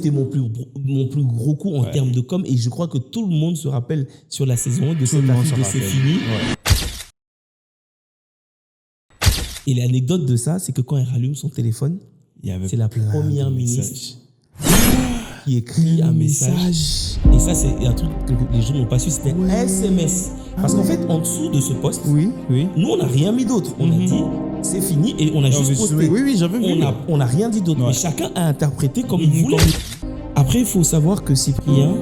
c'était mon plus gros coup en termes de com. Et je crois que tout le monde se rappelle sur la saison 1 de cette affiche de C'est fini. Ouais. Et l'anecdote de ça, c'est que quand elle rallume son téléphone, c'est la première ministre qui écrit un message. Et ça, c'est un truc que les gens n'ont pas su, c'était un SMS. Parce qu'en fait, en dessous de ce poste, nous, on n'a rien mis d'autre. On a dit, c'est fini, et on a juste posté. Oui, j'avais vu. On n'a rien dit d'autre, mais chacun a interprété comme il voulait. Après, il faut savoir que Cyprien,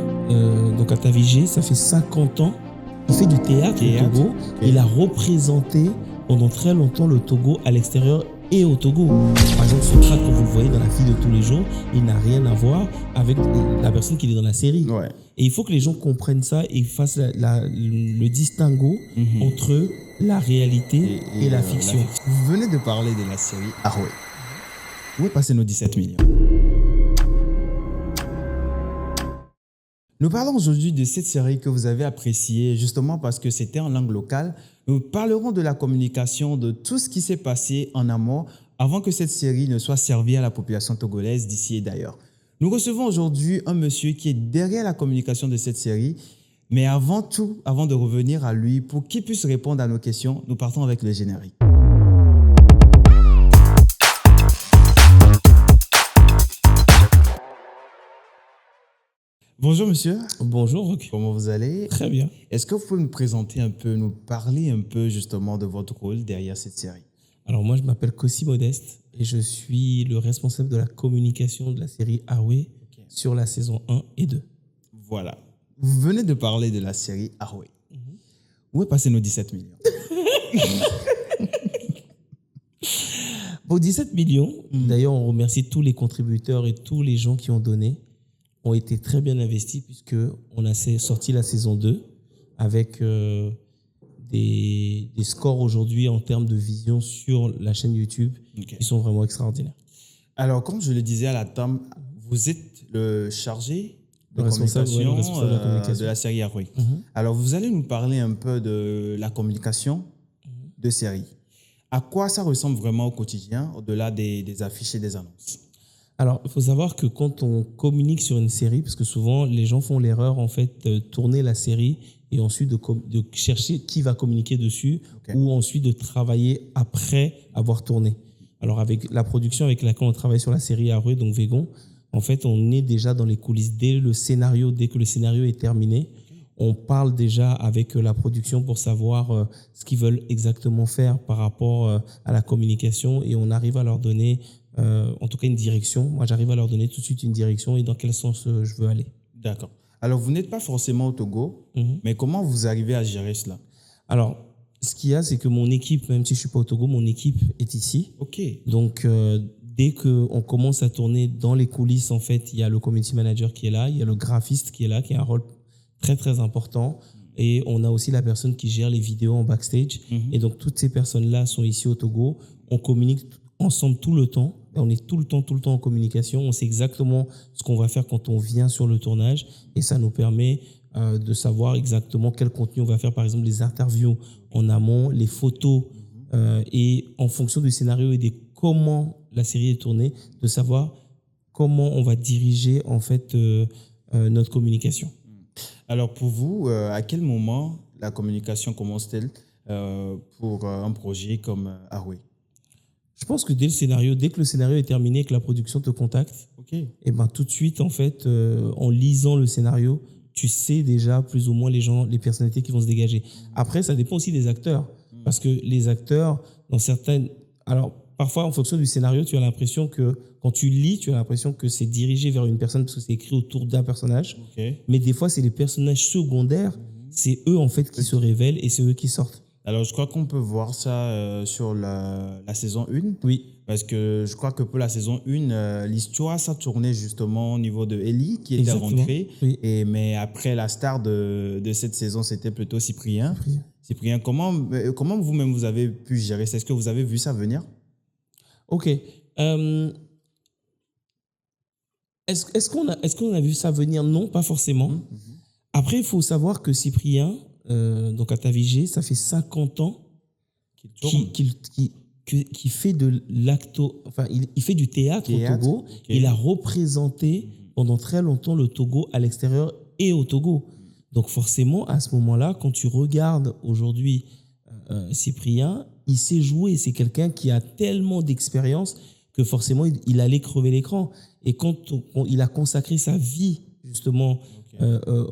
donc à Tavigé, ça fait 50 ans, il fait du théâtre au Togo. Il a représenté pendant très longtemps le Togo à l'extérieur et au Togo. Par exemple, ce track que vous le voyez dans la fille de tous les jours, il n'a rien à voir avec la personne qui est dans la série. Ouais. Et il faut que les gens comprennent ça et fassent le distinguo entre la réalité et la fiction. Vous venez de parler de la série Arouet. Où est passé nos 17 millions? Nous parlons aujourd'hui de cette série que vous avez appréciée justement parce que c'était en langue locale. Nous parlerons de la communication, de tout ce qui s'est passé en amont avant que cette série ne soit servie à la population togolaise d'ici et d'ailleurs. Nous recevons aujourd'hui un monsieur qui est derrière la communication de cette série. Mais avant tout, avant de revenir à lui, pour qu'il puisse répondre à nos questions, nous partons avec le générique. Bonjour monsieur. Bonjour Rock. Comment vous allez? Très bien. Est-ce que vous pouvez nous présenter un peu, nous parler un peu justement de votre rôle derrière cette série? Alors moi je m'appelle Kossi Modeste et je suis le responsable de la communication de la série Arouet sur la saison 1 et 2. Voilà. Vous venez de parler de la série Arouet. Où est passé nos 17 millions? Pour 17 millions, d'ailleurs on remercie tous les contributeurs et tous les gens qui ont donné, ont été très bien investis puisqu'on a sorti la saison 2 avec des scores aujourd'hui en termes de vision sur la chaîne YouTube qui sont vraiment extraordinaires. Alors, comme je le disais à la table, vous êtes le chargé de communication, de la série Arouet. Alors, vous allez nous parler un peu de la communication de série. À quoi ça ressemble vraiment au quotidien, au-delà des affiches et des annonces? Alors, il faut savoir que quand on communique sur une série, parce que souvent les gens font l'erreur en fait de tourner la série et ensuite de chercher qui va communiquer dessus ou ensuite de travailler après avoir tourné. Alors, avec la production avec laquelle on travaille sur la série Arouet, donc Végon, en fait, on est déjà dans les coulisses dès que le scénario est terminé. On parle déjà avec la production pour savoir ce qu'ils veulent exactement faire par rapport à la communication et on arrive à leur donner en tout cas une direction. Moi, j'arrive à leur donner tout de suite une direction et dans quel sens je veux aller. D'accord. Alors, vous n'êtes pas forcément au Togo, mais comment vous arrivez à gérer cela? Alors, ce qu'il y a, c'est que mon équipe, même si je ne suis pas au Togo, mon équipe est ici. Ok. Donc, dès qu'on commence à tourner dans les coulisses, en fait, il y a le community manager qui est là, il y a le graphiste qui est là, qui a un rôle très, très important. Et on a aussi la personne qui gère les vidéos en backstage. Et donc, toutes ces personnes-là sont ici au Togo. On communique ensemble tout le temps. On est tout le temps en communication. On sait exactement ce qu'on va faire quand on vient sur le tournage. Et ça nous permet de savoir exactement quel contenu on va faire. Par exemple, les interviews en amont, les photos. Et en fonction du scénario et de comment la série est tournée, de savoir comment on va diriger en fait notre communication. Alors pour vous, à quel moment la communication commence-t-elle pour un projet comme Arouet? Je pense que dès que le scénario est terminé et que la production te contacte, et ben tout de suite, en fait, en lisant le scénario, tu sais déjà plus ou moins les personnalités qui vont se dégager. Après, ça dépend aussi des acteurs. Parce que les acteurs, dans certaines... Alors, parfois, en fonction du scénario, tu as l'impression que, quand tu lis, tu as l'impression que c'est dirigé vers une personne parce que c'est écrit autour d'un personnage. Mais des fois, c'est les personnages secondaires, c'est eux, en fait, qui se révèlent et c'est eux qui sortent. Alors, je crois qu'on peut voir ça sur la saison 1. Oui. Parce que je crois que pour la saison 1, l'histoire, ça tournait justement au niveau de Ellie, qui était rentrée. Oui. Mais après, la star de cette saison, c'était plutôt Cyprien. Cyprien, comment vous-même, vous avez pu gérer ça? Est-ce que vous avez vu ça venir? Ok. Est-ce qu'on a vu ça venir? Non, pas forcément. Après, il faut savoir que Cyprien, donc à Tavigé, ça fait 50 ans qu'il fait de l'acto, enfin, il fait du théâtre au Togo. Il a représenté pendant très longtemps le Togo à l'extérieur et au Togo. Donc forcément, à ce moment-là, quand tu regardes aujourd'hui Cyprien, il sait jouer. C'est quelqu'un qui a tellement d'expérience que forcément, il allait crever l'écran. Et quand il a consacré sa vie justement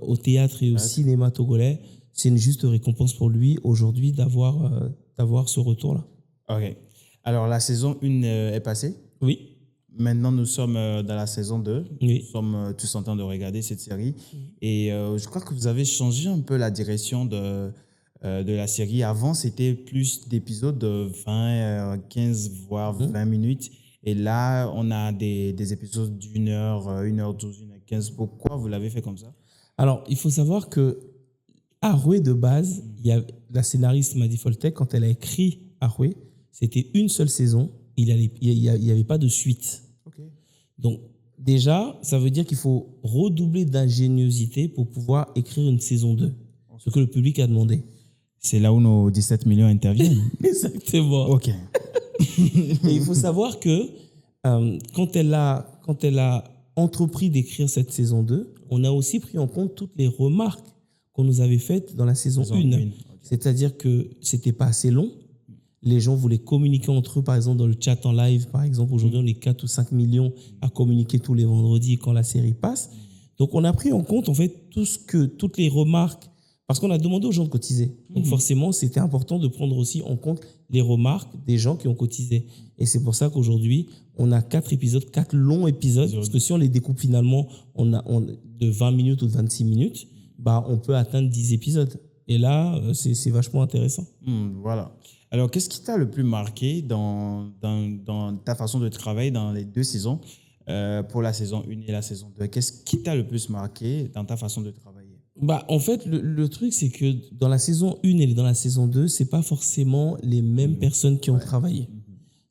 au théâtre et au cinéma togolais, c'est une juste récompense pour lui aujourd'hui d'avoir ce retour-là. Ok. Alors, la saison 1 est passée. Oui. Maintenant, nous sommes dans la saison 2. Oui. Nous sommes tous en train de regarder cette série. Et je crois que vous avez changé un peu la direction de la série. Avant, c'était plus d'épisodes de 20, 15, voire 20 minutes. Et là, on a des épisodes d'1 heure, 1h12, 1h15. Pourquoi vous l'avez fait comme ça? Alors, il faut savoir que Arouet, de base, la scénariste Madi Foltek, quand elle a écrit Arouet, c'était une seule saison. Il n'y avait pas de suite. Okay. Donc, déjà, ça veut dire qu'il faut redoubler d'ingéniosité pour pouvoir écrire une saison 2. Ce que le public a demandé. C'est là où nos 17 millions interviennent. Exactement. OK. Et il faut savoir que quand elle a entrepris d'écrire cette saison 2, on a aussi pris en compte toutes les remarques qu'on nous avait faites dans la saison 1. Okay. C'est-à-dire que c'était pas assez long. Les gens voulaient communiquer entre eux, par exemple, dans le chat en live. Par exemple, aujourd'hui, on est 4 ou 5 millions à communiquer tous les vendredis quand la série passe. Donc, on a pris en compte, en fait, toutes les remarques, parce qu'on a demandé aux gens de cotiser. Donc, forcément, c'était important de prendre aussi en compte les remarques des gens qui ont cotisé. Et c'est pour ça qu'aujourd'hui, on a 4 épisodes, 4 longs épisodes, parce que si on les découpe finalement de 20 minutes ou de 26 minutes, on peut atteindre 10 épisodes. Et là, c'est vachement intéressant. Voilà. Alors, qu'est-ce qui t'a le plus marqué dans ta façon de travailler dans les 2 saisons, pour la saison 1 et la saison 2? Qu'est-ce qui t'a le plus marqué dans ta façon de travailler? En fait, le truc, c'est que dans la saison 1 et dans la saison 2, ce n'est pas forcément les mêmes personnes qui ont travaillé.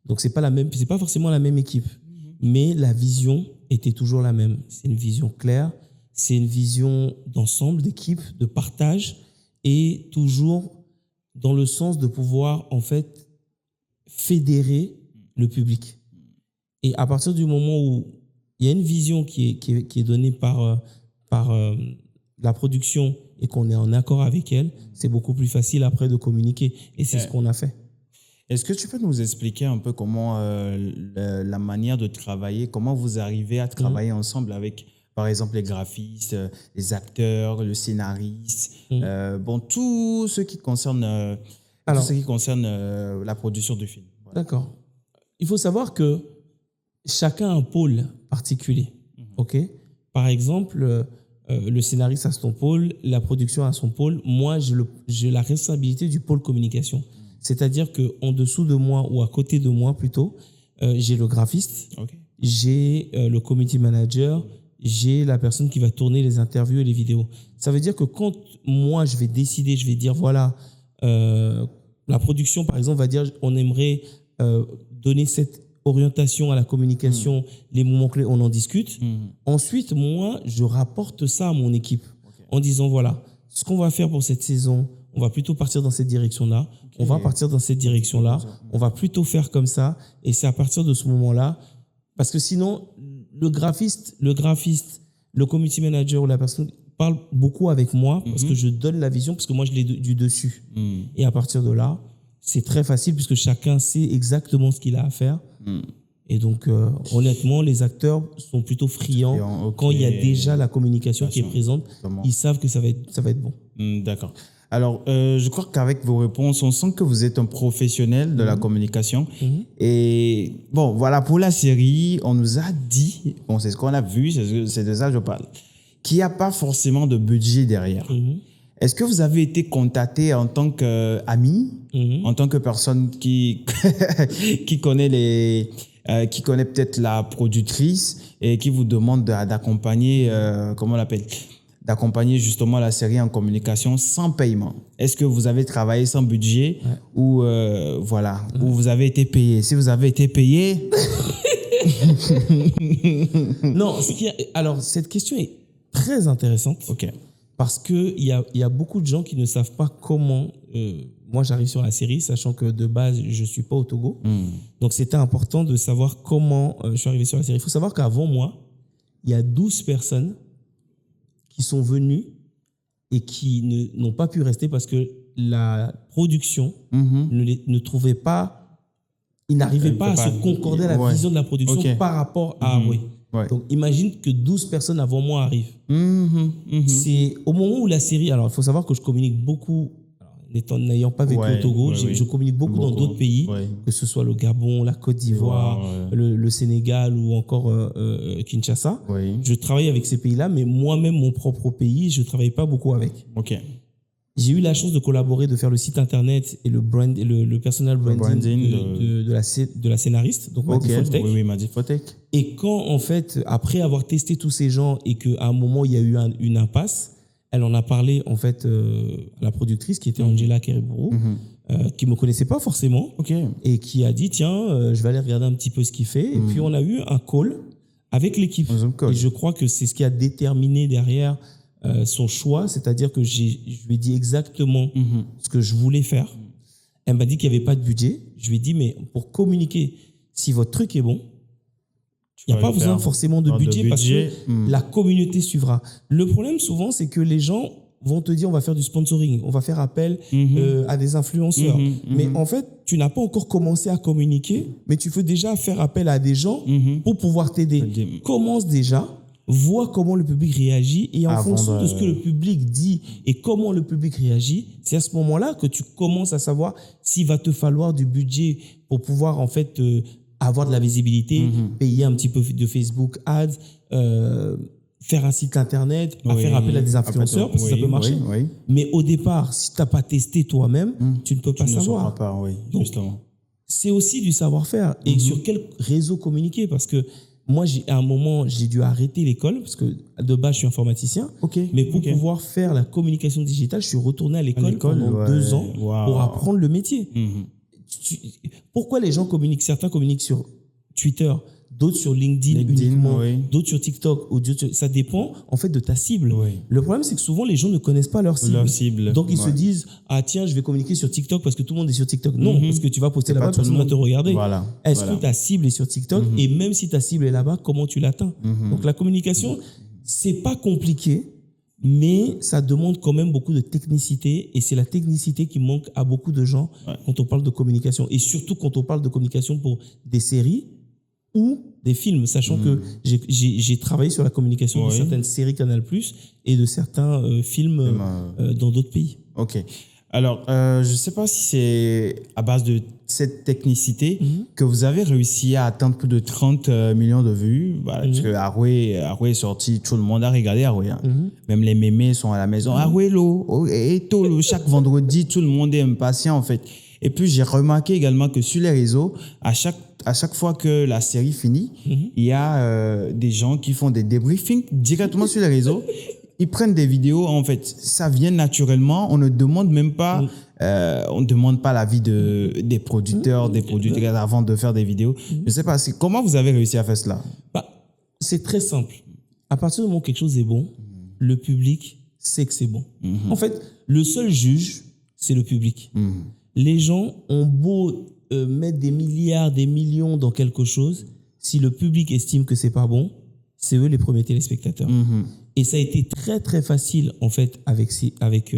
Donc, ce n'est pas forcément la même équipe. Mais la vision était toujours la même. C'est une vision claire, c'est une vision d'ensemble, d'équipe, de partage, et toujours dans le sens de pouvoir, en fait, fédérer le public. Et à partir du moment où il y a une vision qui est donnée par la production et qu'on est en accord avec elle, c'est beaucoup plus facile après de communiquer. Et c'est ce qu'on a fait. Est-ce que tu peux nous expliquer un peu comment la manière de travailler, comment vous arrivez à travailler ensemble avec, par exemple, les graphistes, les acteurs, le scénariste, tout ce qui concerne, la production du film. Voilà. D'accord. Il faut savoir que chacun a un pôle particulier. Ok. Par exemple, le scénariste a son pôle, la production a son pôle. Moi, j'ai la responsabilité du pôle communication. C'est-à-dire qu'en dessous de moi, ou à côté de moi plutôt, j'ai le graphiste, j'ai le community manager, j'ai la personne qui va tourner les interviews et les vidéos. Ça veut dire que quand moi, je vais décider, je vais dire, voilà, la production, par exemple, va dire, on aimerait donner cette orientation à la communication, les moments clés, on en discute. Ensuite, moi, je rapporte ça à mon équipe en disant, voilà, ce qu'on va faire pour cette saison, on va plutôt partir dans cette direction-là, on va partir dans cette direction-là, on va plutôt faire comme ça, et c'est à partir de ce moment-là, parce que sinon, le graphiste, le community manager ou la personne parle beaucoup avec moi parce que je donne la vision, parce que moi, je l'ai du dessus. Et à partir de là, c'est très facile puisque chacun sait exactement ce qu'il a à faire. Et donc, honnêtement, les acteurs sont plutôt friands. Quand il y a déjà la communication qui est présente, ils savent que ça va être bon. D'accord. Alors, je crois qu'avec vos réponses, on sent que vous êtes un professionnel de la communication. Et bon, voilà, pour la série, on nous a dit, bon, c'est ce qu'on a vu, c'est de ça que je parle, qu'il n'y a pas forcément de budget derrière. Est-ce que vous avez été contacté en tant qu'ami, en tant que personne qui connaît qui connaît peut-être la productrice et qui vous demande d'accompagner, comment on l'appelle, d'accompagner justement la série en communication sans paiement? Est-ce que vous avez travaillé sans budget ou voilà, ou vous avez été payé? Si vous avez été payé... Non, alors cette question est très intéressante. Parce qu'il y a beaucoup de gens qui ne savent pas comment moi j'arrive sur la série, sachant que de base je ne suis pas au Togo. Donc c'était important de savoir comment je suis arrivé sur la série. Il faut savoir qu'avant moi, il y a 12 personnes qui sont venues et qui n'ont pas pu rester parce que la production ne trouvait pas, ils n'arrivaient pas à se concorder à la vision de la production par rapport à Haroué. Donc, imagine que 12 personnes avant moi arrivent. C'est au moment où la série... Alors, il faut savoir que je communique beaucoup, n'ayant pas vécu au Togo, je communique beaucoup dans d'autres pays, que ce soit le Gabon, la Côte d'Ivoire, le Sénégal ou encore Kinshasa. Je travaille avec ces pays-là, mais moi-même, mon propre pays, je ne travaille pas beaucoup avec. J'ai eu la chance de collaborer, de faire le site internet et le personal branding de la scénariste, donc Madi Foltek. Madi Foltek. Et quand, en fait, après avoir testé tous ces gens et qu'à un moment, il y a eu une impasse, elle en a parlé, en fait, à la productrice qui était Angela Kerebourou, qui ne me connaissait pas forcément, et qui a dit, tiens, je vais aller regarder un petit peu ce qu'il fait. Et puis, on a eu un call avec l'équipe. Et je crois que c'est ce qui a déterminé derrière son choix, c'est-à-dire que je lui ai dit exactement ce que je voulais faire. Elle m'a dit qu'il n'y avait pas de budget. Je lui ai dit, mais pour communiquer, si votre truc est bon, il n'y a pas besoin forcément de budget parce que la communauté suivra. Le problème souvent, c'est que les gens vont te dire on va faire du sponsoring, on va faire appel à des influenceurs. Mais en fait, tu n'as pas encore commencé à communiquer, mais tu veux déjà faire appel à des gens pour pouvoir t'aider. Commence déjà. Vois comment le public réagit et en fonction de ce que le public dit et comment le public réagit, c'est à ce moment-là que tu commences à savoir s'il va te falloir du budget pour pouvoir en fait avoir de la visibilité, payer un petit peu de Facebook Ads, faire un site internet, faire appel à des influenceurs parce que ça peut marcher. Mais au départ, si tu n'as pas testé toi-même, tu ne peux pas savoir. Donc, c'est aussi du savoir-faire et sur quel réseau communiquer parce que moi, à un moment, j'ai dû arrêter l'école parce que de base, je suis informaticien. Mais pour pouvoir faire la communication digitale, je suis retourné à l'école pendant 2 ans pour apprendre le métier. Pourquoi les gens communiquent? Certains communiquent sur Twitter, d'autres sur LinkedIn uniquement, d'autres sur TikTok. Ça dépend en fait de ta cible. Le problème, c'est que souvent, les gens ne connaissent pas leur cible. Donc, ils se disent, ah tiens, je vais communiquer sur TikTok parce que tout le monde est sur TikTok. Non, parce que tu vas poster là-bas, personne ne va te regarder. Est-ce que ta cible est sur TikTok? Et même si ta cible est là-bas, comment tu l'atteins? Donc, la communication, c'est pas compliqué, mais ça demande quand même beaucoup de technicité et c'est la technicité qui manque à beaucoup de gens quand on parle de communication. Et surtout quand on parle de communication pour des séries ou des films, sachant que j'ai travaillé sur la communication de certaines séries Canal+ et de certains films dans d'autres pays. Alors, je ne sais pas si c'est à base de cette technicité que vous avez réussi à atteindre plus de 30 millions de vues. Parce que Haroué est sorti, tout le monde a regardé Haroué. Même les mémés sont à la maison. Haroué, chaque vendredi, tout le monde est impatient en fait. Et puis, j'ai remarqué également que sur les réseaux, à chaque fois que la série finit, il y a des gens qui font des débriefings directement sur les réseaux. Ils prennent des vidéos, en fait, ça vient naturellement. On ne demande même pas, on ne demande pas l'avis des producteurs, des producteurs avant de faire des vidéos. Je ne sais pas, comment vous avez réussi à faire cela? C'est très simple. À partir du moment où quelque chose est bon, le public sait que c'est bon. En fait, le seul juge, c'est le public. Les gens ont beau mettre des milliards, des millions dans quelque chose, si le public estime que c'est pas bon, c'est eux les premiers téléspectateurs. Et ça a été très très facile en fait avec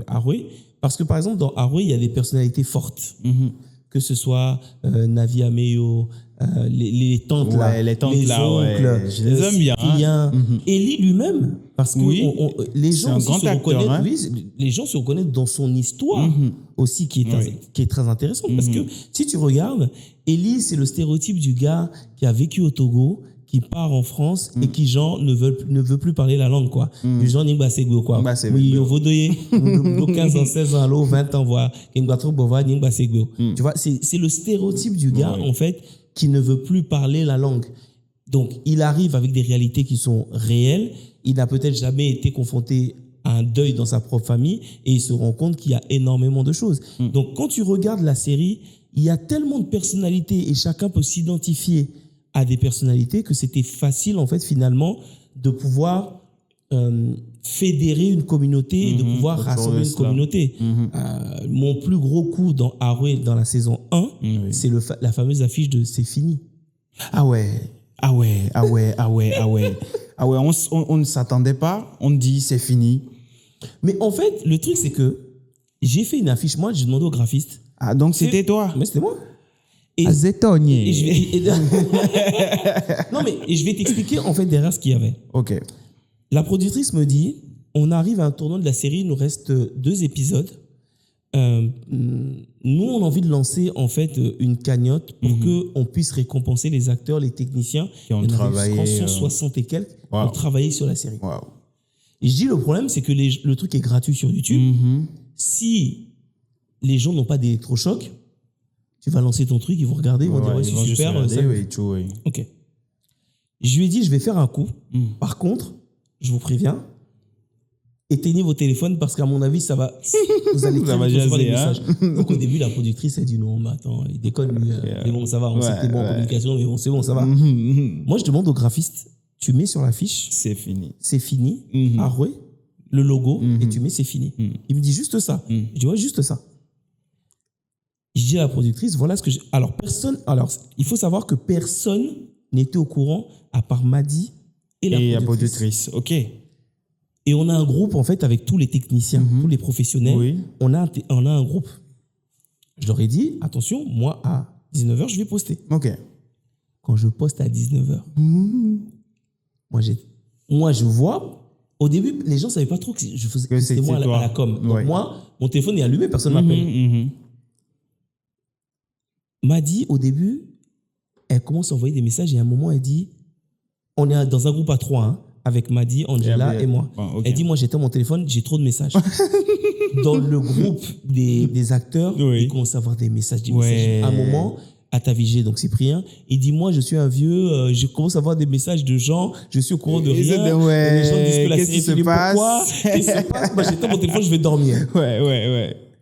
Haroué, parce que par exemple dans Haroué il y a des personnalités fortes, que ce soit Navi Ameyo, les tantes là, les oncles, je les aime bien. Eli lui-même, parce que les gens se reconnaissent, les gens se reconnaissent dans son histoire aussi qui est très intéressante, parce que si tu regardes, Eli c'est le stéréotype du gars qui a vécu au Togo, qui part en France et qui genre ne veut plus parler la langue quoi. Du genre n'imba segwe quoi. Oui, yo vodoye, 15 ans, 16 ans, 20 ans voir, n'imba trop bova n'imba segwe. Tu vois, c'est le stéréotype du gars en fait qui ne veut plus parler la langue. Donc, il arrive avec des réalités qui sont réelles, il n'a peut-être jamais été confronté à un deuil dans sa propre famille et il se rend compte qu'il y a énormément de choses. Donc, quand tu regardes la série, il y a tellement de personnalités et chacun peut s'identifier à des personnalités que c'était facile en fait finalement de pouvoir fédérer une communauté et de pouvoir rassembler une communauté. Mon plus gros coup dans Haroué dans la saison 1, c'est la fameuse affiche de C'est fini. Ah ouais. Ah ouais. On ne s'attendait pas. On dit c'est fini. Mais en fait, le truc, c'est que j'ai fait une affiche. Moi, j'ai demandé au graphiste. Ah, donc c'était toi. Mais c'était moi. Et, Zétonnier. et je vais t'expliquer en fait derrière ce qu'il y avait. Ok. La productrice me dit, on arrive à un tournant de la série, il nous reste 2 épisodes. Nous, on a envie de lancer en fait une cagnotte pour que on puisse récompenser les acteurs, les techniciens qui ont travaillé 160 et quelques ont travaillé sur la série. Wow. Et je dis le problème, c'est que le truc est gratuit sur YouTube. Si les gens n'ont pas d'électrochoc, tu vas lancer ton truc, ils vont regarder, ils vont dire ouais, c'est super. Ok. Je lui ai dit, je vais faire un coup. Par contre, je vous préviens, éteignez vos téléphones parce qu'à mon avis, ça va. Vous allez très vite recevoir des messages. Donc au début, la productrice a dit non, mais attends, il déconne lui. Mais bon, ça va, on sait que t'es bon en communication, mais bon, c'est bon, ça va. Moi, je demande au graphiste, tu mets sur l'affiche. C'est fini. C'est fini. Arouet, le logo, et tu mets c'est fini. Il me dit juste ça. Je dis ouais, juste ça. Je dis à la productrice, voilà ce que j'ai. Alors, il faut savoir que personne n'était au courant à part Madi et la productrice. Ok. Et on a un groupe, en fait, avec tous les techniciens, tous les professionnels. Oui. On a un groupe. Je leur ai dit, attention, moi, à 19h, je vais poster. Ok. Quand je poste à 19h, moi, je vois, au début, les gens ne savaient pas trop que c'était moi à la com. Donc moi, mon téléphone est allumé, personne ne m'appelle. Madi, au début, elle commence à envoyer des messages et à un moment, elle dit, on est dans un groupe à 3, avec Madi, Angela et moi. Elle dit, moi, j'éteins mon téléphone, j'ai trop de messages. Dans le groupe des acteurs, ils commencent à avoir des messages. À un moment, à Tavigé, donc Cyprien, il dit, moi, je suis un vieux, je commence à avoir des messages de gens, je suis au courant de rien. Les gens disent que la série est finie. Pourquoi? Qu'est-ce qui se passe? Moi, j'éteins mon téléphone, je vais dormir.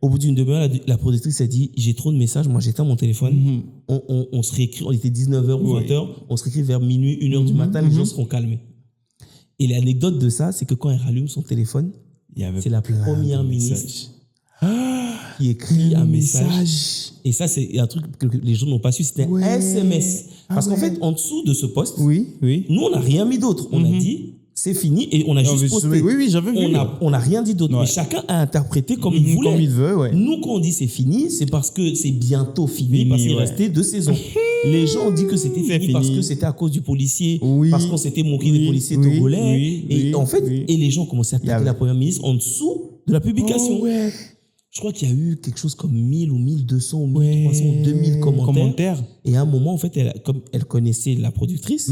Au bout d'une demi-heure, la productrice a dit, j'ai trop de messages, moi j'éteins mon téléphone, on se réécrit, on était 19h ou 20h, on se réécrit vers minuit, 1h du matin, les gens seront calmés. Et l'anecdote de ça, c'est que quand elle rallume son téléphone, c'est la première ministre qui écrit un message. Et ça, c'est un truc que les gens n'ont pas su, c'était un SMS. Parce qu'en fait, en dessous de ce post, nous, on n'a rien mis d'autre. On a dit, c'est fini, et on a juste posté. Oui, j'avais vu. On n'a rien dit d'autre. Mais chacun a interprété comme il voulait. Comme il veut, Nous, quand on dit c'est fini, c'est parce que c'est bientôt fini, parce qu'il restait 2 saisons. Les gens ont dit que c'était fini parce que c'était à cause du policier, parce qu'on s'était moqué des policiers togolais. Et en fait, et les gens commençaient à attaquer la première ministre en dessous de la publication. Je crois qu'il y a eu quelque chose comme 1000 ou 1200 ou 1300 ou 2000 commentaires. Et à un moment, en fait, comme elle connaissait la productrice,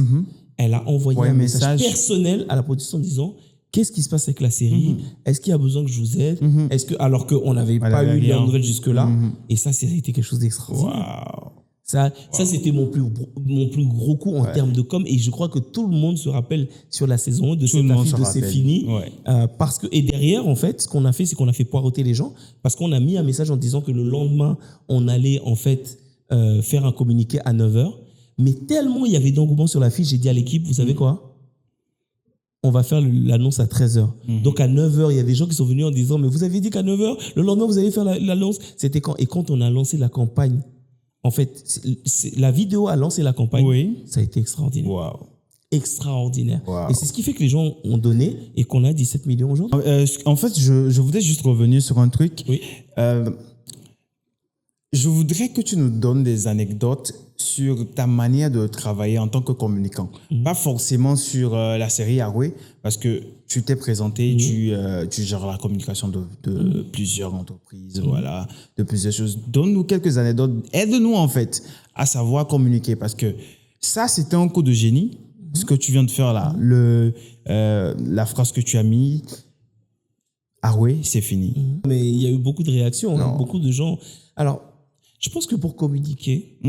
elle a envoyé un message personnel à la production en disant qu'est-ce qui se passe avec la série, est-ce qu'il y a besoin que je vous aide, est-ce que, alors qu'on n'avait pas eu la nouvelle jusque-là, et ça c'était quelque chose d'extraordinaire. Ça c'était mon plus gros coup en termes de com, et je crois que tout le monde se rappelle sur la saison 1 de cette affiche de C'est fini, parce que, et derrière en fait ce qu'on a fait, c'est qu'on a fait poireauter les gens, parce qu'on a mis un message en disant que le lendemain on allait en fait faire un communiqué à 9h. Mais tellement il y avait d'engouement sur l'affiche, j'ai dit à l'équipe, vous savez quoi? On va faire l'annonce à 13h. Donc à 9h, il y a des gens qui sont venus en disant, mais vous avez dit qu'à 9h, le lendemain, vous allez faire l'annonce. C'était quand? Et quand on a lancé la campagne, en fait, la vidéo a lancé la campagne, ça a été extraordinaire. Extraordinaire. Et c'est ce qui fait que les gens ont donné et qu'on a 17 millions aujourd'hui. En fait, je voudrais juste revenir sur un truc. Je voudrais que tu nous donnes des anecdotes sur ta manière de travailler en tant que communicant. Pas forcément sur la série Arouet, parce que tu t'es présenté, tu gères la communication de plusieurs entreprises, voilà, de plusieurs choses. Donne-nous quelques anecdotes. Aide-nous, en fait, à savoir communiquer, parce que ça, c'était un coup de génie, ce que tu viens de faire là. La phrase que tu as mis, Arouet, c'est fini. Mais il y a eu beaucoup de réactions, beaucoup de gens. Alors, je pense que pour communiquer,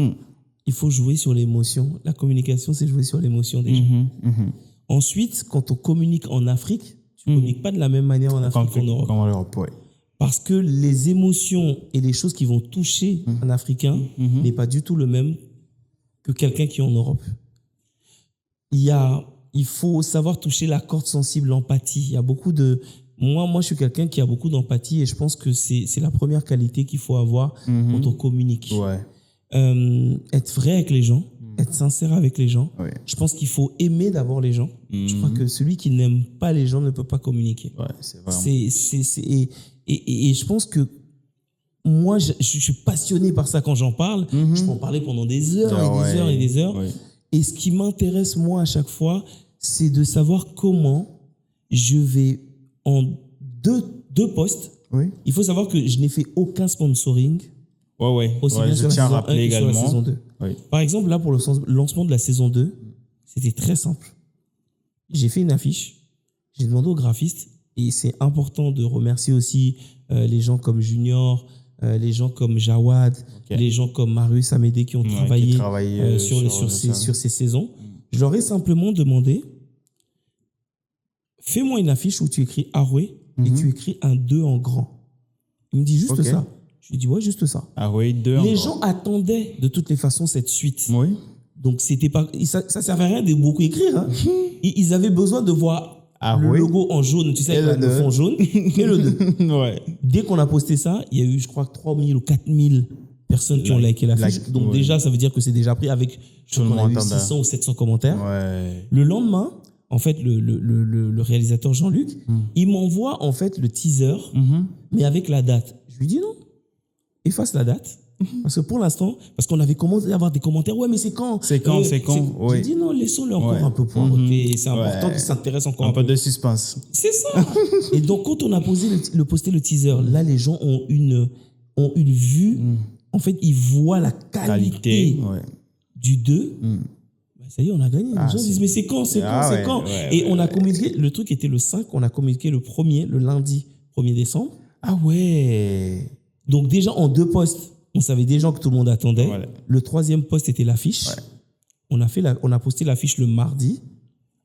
il faut jouer sur l'émotion. La communication, c'est jouer sur l'émotion des gens. Ensuite, quand on communique en Afrique, tu ne communiques pas de la même manière en Afrique qu'en Europe. Parce que les émotions et les choses qui vont toucher un Africain n'est pas du tout le même que quelqu'un qui est en Europe. Il faut savoir toucher la corde sensible, l'empathie. Il y a beaucoup de... Moi, je suis quelqu'un qui a beaucoup d'empathie et je pense que c'est la première qualité qu'il faut avoir quand on communique. Être vrai avec les gens, être sincère avec les gens. Oui. Je pense qu'il faut aimer d'abord les gens. Je crois que celui qui n'aime pas les gens ne peut pas communiquer. Ouais, c'est vraiment. Et je pense que moi, je suis passionné par ça quand j'en parle. Je peux en parler pendant des heures et des heures et des heures. Ouais. Et ce qui m'intéresse, moi, à chaque fois, c'est de savoir comment je vais en deux postes. Oui. Il faut savoir que je n'ai fait aucun sponsoring. Aussi bien je sur la tiens à saison 1 rappeler que sur la également. saison 2. Oui. Par exemple, là, pour le lancement de la saison 2, c'était très simple. J'ai fait une affiche, j'ai demandé au graphiste, et c'est important de remercier aussi les gens comme Junior, les gens comme Jawad, les gens comme Marius Amédée qui ont travaillé sur ces saisons. Je leur ai simplement demandé, fais-moi une affiche où tu écris Arouet et tu écris un 2 en grand. Il me dit juste ça. Je lui dis, ouais, juste ça. Arouet 2 en grand. Les gens attendaient de toutes les façons cette suite. Oui. Donc, c'était pas, ça ne servait à rien de beaucoup écrire. Hein. Ils avaient besoin de voir le logo en jaune, tu sais, avec le fond jaune, et le 2. Ouais. Dès qu'on a posté ça, il y a eu, je crois, 3000 ou 4000 personnes qui ont liké la fiche. Donc, déjà, ça veut dire que c'est déjà pris avec, je crois qu'on a eu 600 ou 700 commentaires. Ouais. Le lendemain, en fait, le réalisateur Jean-Luc, il m'envoie, en fait, le teaser, mais avec la date. Je lui dis non, efface la date. Parce que pour l'instant, parce qu'on avait commencé à avoir des commentaires, ouais, mais c'est quand C'est quand J'ai dit non, laissons-le encore un peu poireauter. C'est important qu'il s'intéresse encore un peu. Un peu de suspense. C'est ça. Et donc, quand on a posté le teaser, là, les gens ont une vue. En fait, ils voient la qualité du 2. Bah, ça y est, on a gagné. Les gens disent, mais c'est quand, c'est quand. Et on a communiqué, le truc était le 5, on a communiqué le lundi 1er décembre. Ah ouais. Donc, déjà, en 2 postes, on savait déjà que tout le monde attendait. Voilà. Le 3e poste était l'affiche. Ouais. On a posté l'affiche le mardi.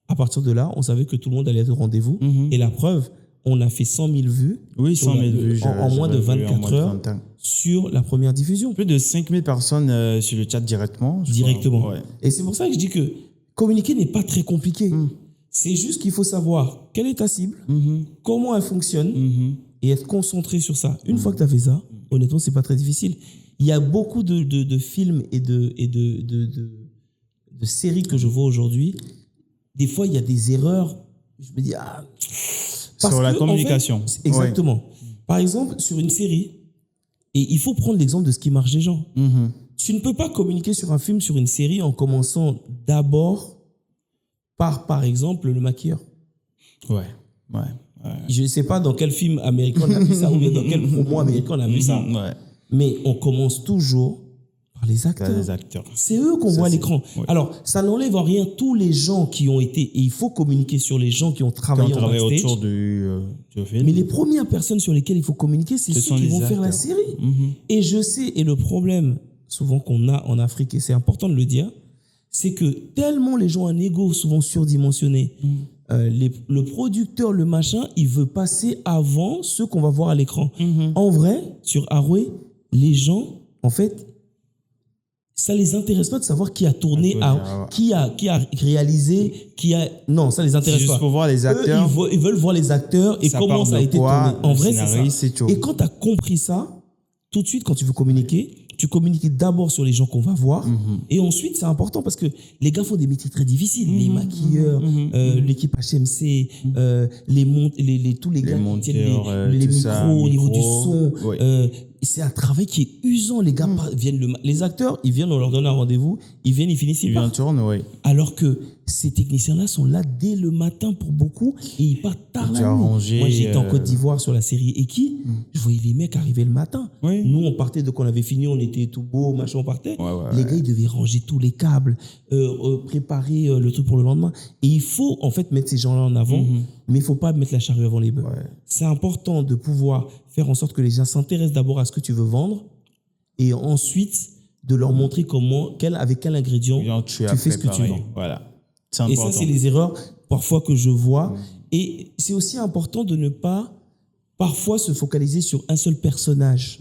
À partir de là, on savait que tout le monde allait être au rendez-vous. Et la preuve, on a fait 100 000 vues. Oui, 100 000 vues. En moins de 24 heures sur la première diffusion. Plus de 5 000 personnes sur le chat directement. Directement. Ouais. Et c'est pour ça que je dis que communiquer n'est pas très compliqué. C'est juste qu'il faut savoir quelle est ta cible, comment elle fonctionne et être concentré sur ça. Une fois que tu as fait ça, honnêtement, c'est pas très difficile. Il y a beaucoup de films et de séries que je vois aujourd'hui. Des fois, il y a des erreurs. Je me dis, sur la communication. En fait, exactement. Ouais. Par exemple, sur une série, et il faut prendre l'exemple de ce qui marche des gens. Tu ne peux pas communiquer sur un film, sur une série, en commençant d'abord par exemple, le maquilleur. Ouais. Je ne sais pas dans quel film américain on a vu ça, ou bien dans quel promo américain on a vu ça. Mais on commence toujours par les acteurs. C'est eux qu'on voit à l'écran. Ouais. Alors, ça n'enlève en rien tous les gens qui ont été, et il faut communiquer sur les gens qui ont travaillé en backstage. Autour du film. Mais les premières personnes sur lesquelles il faut communiquer, c'est ceux qui vont faire la série. Et je sais, et le problème souvent qu'on a en Afrique, et c'est important de le dire, c'est que tellement les gens ont un ego souvent surdimensionné, le producteur, le machin, il veut passer avant ceux qu'on va voir à l'écran. En vrai, sur Arouet, les gens, en fait, ça les intéresse pas de savoir qui a tourné, qui a réalisé, non, ça les intéresse pas. Juste pour voir les acteurs. Eux, ils veulent voir les acteurs et comment ça a été tourné. En vrai, c'est ça. Et quand tu as compris ça, tout de suite, quand tu veux communiquer, tu communiques d'abord sur les gens qu'on va voir. Et ensuite, c'est important parce que les gars font des métiers très difficiles. Les maquilleurs, l'équipe HMC, tous les gars qui tiennent les micros au niveau du son. C'est un travail qui est usant. Les gars les acteurs, ils viennent, on leur donne un rendez-vous, ils viennent, ils finissent, ils partent. Alors que ces techniciens-là sont là dès le matin pour beaucoup et ils partent tard la nuit. Moi, j'étais en Côte d'Ivoire sur la série Eki. Je voyais les mecs arriver le matin. Nous, on partait dès qu'on avait fini, on était tout beau, machin, on partait. Les gars, ils devaient ranger tous les câbles, préparer le truc pour le lendemain. Et il faut en fait mettre ces gens-là en avant, mais il ne faut pas mettre la charrue avant les bœufs. C'est important de pouvoir faire en sorte que les gens s'intéressent d'abord à ce que tu veux vendre et ensuite de leur montrer avec quel ingrédient tu fais ce que tu vends. Voilà. Et ça, c'est les erreurs parfois que je vois. Et c'est aussi important de ne pas parfois se focaliser sur un seul personnage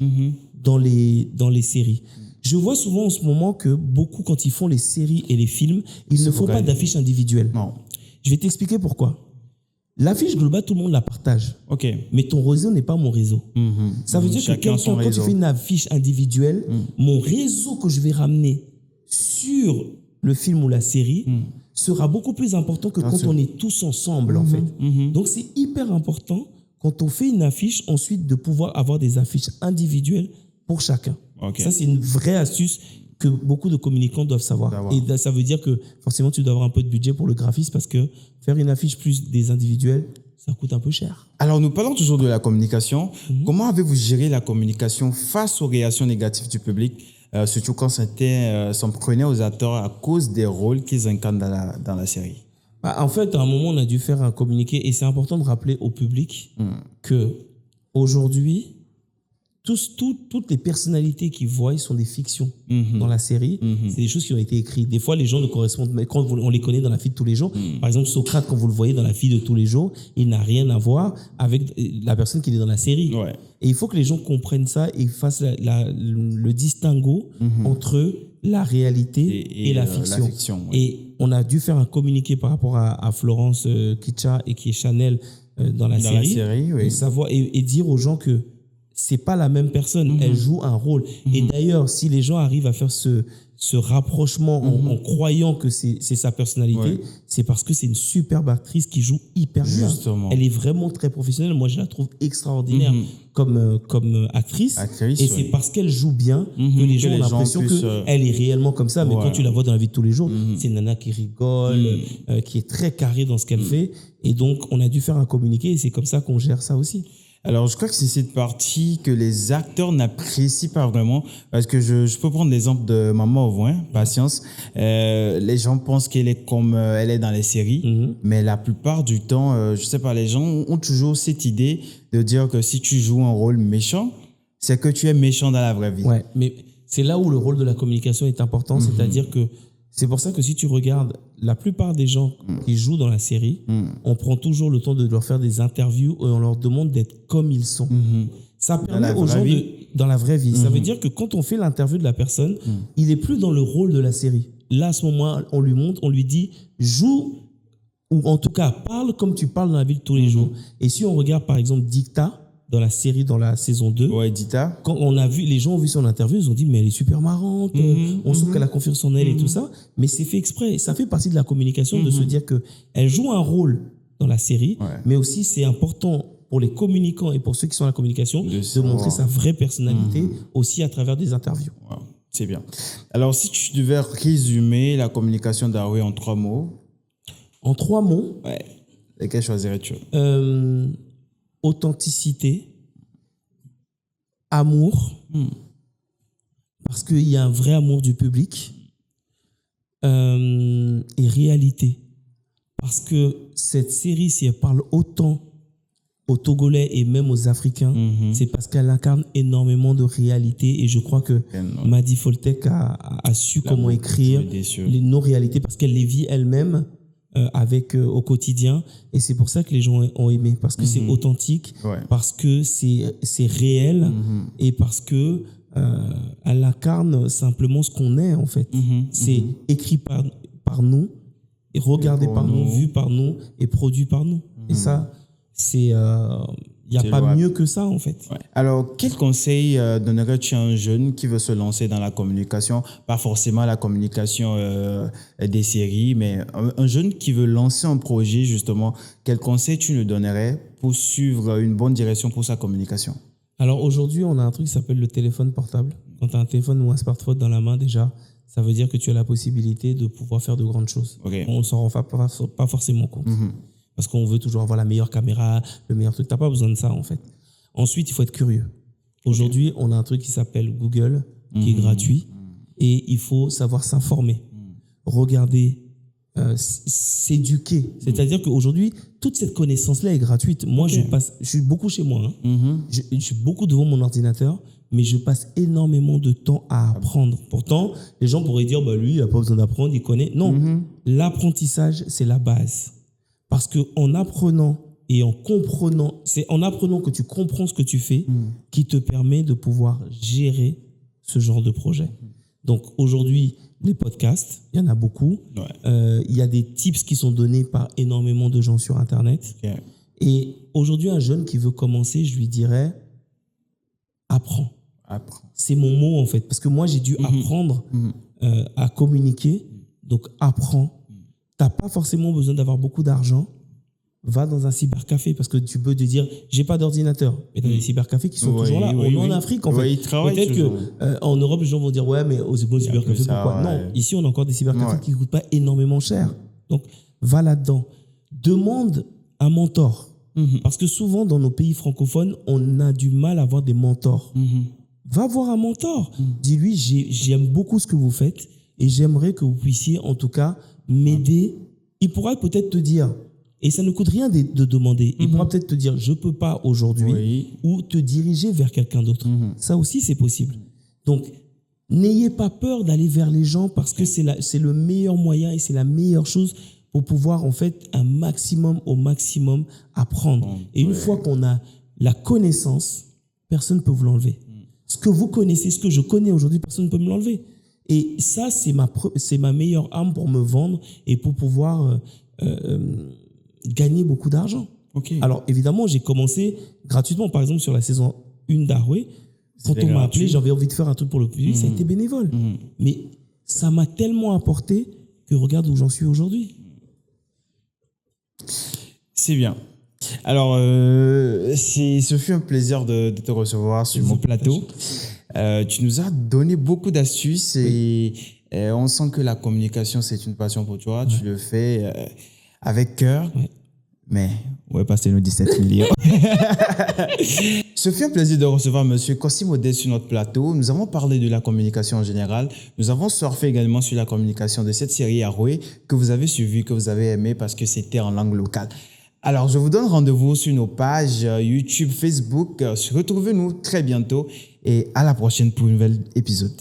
dans les séries. Je vois souvent en ce moment que beaucoup, quand ils font les séries et les films, ils ne font pas d'affiches individuelles. Non. Je vais t'expliquer pourquoi. L'affiche globale, tout le monde la partage. Mais ton réseau n'est pas mon réseau. Ça veut dire que quand tu fais une affiche individuelle, mon réseau que je vais ramener sur le film ou la série sera beaucoup plus important que quand on est tous ensemble, en fait. Donc, c'est hyper important, quand on fait une affiche, ensuite, de pouvoir avoir des affiches individuelles pour chacun. Ça, c'est une vraie astuce que beaucoup de communicants doivent savoir. Et ça veut dire que forcément, tu dois avoir un peu de budget pour le graphisme parce que faire une affiche plus des individuels, ça coûte un peu cher. Alors, nous parlons toujours de la communication. Comment avez-vous géré la communication face aux réactions négatives du public, surtout quand c'était s'en prenait aux acteurs à cause des rôles qu'ils incarnent dans la série? En fait, à un moment, on a dû faire un communiqué et c'est important de rappeler au public que aujourd'hui, toutes les personnalités qu'ils voient sont des fictions dans la série. C'est des choses qui ont été écrites. Des fois, les gens ne correspondent, mais quand on les connaît dans la vie de tous les jours, par exemple, Socrate, quand vous le voyez dans la vie de tous les jours, il n'a rien à voir avec la personne qui est dans la série. Et il faut que les gens comprennent ça et fassent le distinguo entre la réalité et la fiction. Et on a dû faire un communiqué par rapport à Florence Kitcha et qui est Chanel dans la série et dire aux gens que c'est pas la même personne, elle joue un rôle. Et d'ailleurs, si les gens arrivent à faire ce rapprochement en croyant que c'est sa personnalité, c'est parce que c'est une superbe actrice qui joue hyper bien. Elle est vraiment très professionnelle. Moi, je la trouve extraordinaire comme actrice. Et c'est parce qu'elle joue bien que les gens ont l'impression qu'elle est réellement comme ça. Mais quand tu la vois dans la vie de tous les jours, c'est une nana qui rigole, qui est très carrée dans ce qu'elle fait. Et donc, on a dû faire un communiqué et c'est comme ça qu'on gère ça aussi. Alors, je crois que c'est cette partie que les acteurs n'apprécient pas vraiment parce que je peux prendre l'exemple de Maman Auvouin, Patience. Les gens pensent qu'elle est comme elle est dans les séries, mais la plupart du temps, je sais pas, les gens ont toujours cette idée de dire que si tu joues un rôle méchant, c'est que tu es méchant dans la vraie vie. Ouais, mais c'est là où le rôle de la communication est important, c'est-à-dire que c'est pour ça que si tu regardes la plupart des gens qui jouent dans la série, on prend toujours le temps de leur faire des interviews et on leur demande d'être comme ils sont. Ça permet aux gens dans la vraie vie. Ça veut dire que quand on fait l'interview de la personne, il est plus dans le rôle de la série. Là, à ce moment, on lui montre, on lui dit joue ou en tout cas parle comme tu parles dans la vie de tous les jours. Et si on regarde par exemple Dicta dans la série, dans la saison 2, Dicta. Quand on a vu, les gens ont vu son interview, ils ont dit mais elle est super marrante, on sent qu'elle a confiance en elle et tout ça, mais c'est fait exprès. Ça fait partie de la communication de se dire que elle joue un rôle dans la série, mais aussi c'est important pour les communicants et pour ceux qui sont dans la communication de montrer sa vraie personnalité aussi à travers des interviews. C'est bien. Alors si tu devais résumer la communication d'Haroué en 3 mots. En 3 mots, lesquels choisirais-tu? Authenticité, amour, parce qu'il y a un vrai amour du public, et réalité. Parce que cette série, si elle parle autant aux Togolais et même aux Africains, c'est parce qu'elle incarne énormément de réalité. Et je crois que Madi Foltek a su comment écrire nos réalités parce qu'elle les vit elle-même au quotidien. Et c'est pour ça que les gens ont aimé. Parce que c'est authentique, parce que c'est réel et parce que elle incarne simplement ce qu'on est en fait. C'est écrit par nous, et regardé par nous, vu par nous et produit par nous. Et ça, c'est il n'y a pas mieux que ça en fait. Alors, quel conseil donnerais-tu à un jeune qui veut se lancer dans la communication, pas forcément la communication des séries, mais un jeune qui veut lancer un projet justement, quel conseil tu lui donnerais pour suivre une bonne direction pour sa communication? Alors aujourd'hui, on a un truc qui s'appelle le téléphone portable. Quand tu as un téléphone ou un smartphone dans la main déjà, ça veut dire que tu as la possibilité de pouvoir faire de grandes choses. On ne s'en rend pas forcément compte. Parce qu'on veut toujours avoir la meilleure caméra, le meilleur truc. Tu n'as pas besoin de ça, en fait. Ensuite, il faut être curieux. Aujourd'hui, on a un truc qui s'appelle Google, qui est gratuit. Et il faut savoir s'informer, regarder, s'éduquer. C'est-à-dire qu'aujourd'hui, toute cette connaissance-là est gratuite. Moi, je suis beaucoup chez moi. Je suis beaucoup devant mon ordinateur, mais je passe énormément de temps à apprendre. Pourtant, les gens pourraient dire, lui, il n'a pas besoin d'apprendre, il connaît. Non, l'apprentissage, c'est la base. Parce qu'en apprenant et en comprenant, c'est en apprenant que tu comprends ce que tu fais qui te permet de pouvoir gérer ce genre de projet. Donc aujourd'hui, les podcasts, il y en a beaucoup. Il y a des tips qui sont donnés par énormément de gens sur Internet. Et aujourd'hui, un jeune qui veut commencer, je lui dirais, apprends. C'est mon mot en fait. Parce que moi, j'ai dû apprendre à communiquer Donc, apprends. Tu n'as pas forcément besoin d'avoir beaucoup d'argent. Va dans un cybercafé parce que tu peux te dire, j'ai pas d'ordinateur. Mais tu as des cybercafés qui sont toujours là. On est en Afrique, en fait. Ils travaillent peut-être toujours. qu'en Europe, les gens vont dire, ouais, mais aux cybercafés, pourquoi? Non, ici, on a encore des cybercafés qui ne coûtent pas énormément cher. Donc, va là-dedans. Demande un mentor. Parce que souvent, dans nos pays francophones, on a du mal à avoir des mentors. Va voir un mentor. Dis-lui, j'aime beaucoup ce que vous faites et j'aimerais que vous puissiez, en tout cas, m'aider. Il pourra peut-être te dire, et ça ne coûte rien de demander, il pourra peut-être te dire, je ne peux pas aujourd'hui, ou te diriger vers quelqu'un d'autre. Ça aussi, c'est possible. Donc, n'ayez pas peur d'aller vers les gens parce que c'est le meilleur moyen et c'est la meilleure chose pour pouvoir, en fait, au maximum, apprendre. Et une fois qu'on a la connaissance, personne ne peut vous l'enlever. Ce que vous connaissez, ce que je connais aujourd'hui, personne ne peut me l'enlever. Et ça, c'est ma meilleure arme pour me vendre et pour pouvoir gagner beaucoup d'argent. Alors, évidemment, j'ai commencé gratuitement. Par exemple, sur la saison 1 d'Aroué, quand on m'a appelé, j'avais envie de faire un truc pour le public, ça a été bénévole. Mais ça m'a tellement apporté que regarde où j'en suis aujourd'hui. C'est bien. Alors, ce fut un plaisir de te recevoir sur mon plateau. Tu nous as donné beaucoup d'astuces et on sent que la communication, c'est une passion pour toi. Tu le fais avec cœur. Mais on va passer nos 17 millions. Ce fut un plaisir de recevoir M. Kossi Modeste sur notre plateau. Nous avons parlé de la communication en général. Nous avons surfé également sur la communication de cette série Aroué que vous avez suivie, que vous avez aimé parce que c'était en langue locale. Alors, je vous donne rendez-vous sur nos pages YouTube, Facebook. Retrouvez-nous très bientôt et à la prochaine pour un nouvel épisode.